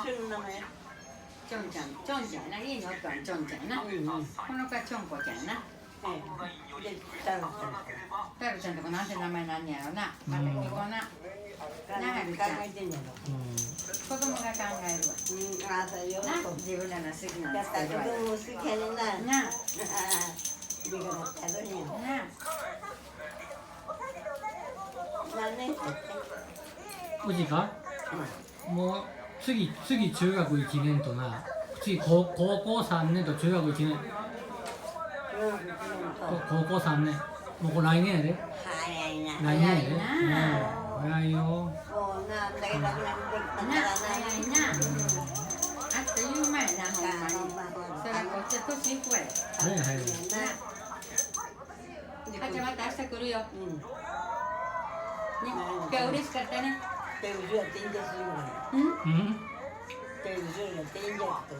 緒の名前。ちょんちゃん、ちょんちゃんやな、家におったんちょんちゃんやな。この子はちょんこちゃんやな。で、タロちゃん。タルちゃんとこなんて名前なんやろな。また聞こうな。なるちゃん。考えてんやろ。子供が考えるわ。あ、そうよ。な、自分らの好きなのやった、子供好きやねんな。な、ビガだったのに。な。何年生？うちか、もう次中学1年とな、次高校3年と中学1年、高校3年、もうこれ来年やで。早いな。来年やで。早いな早いよ。もうなんだけどなくなったな、早いな。あっという間やな、ほんまに。それはこっちは年いくわよ。早い早い。あちゃまた明日来るよ。ね、今日は嬉しかったね。手後ろやっていいんですよ。うん？うん。手後ろやっていいんじゃって。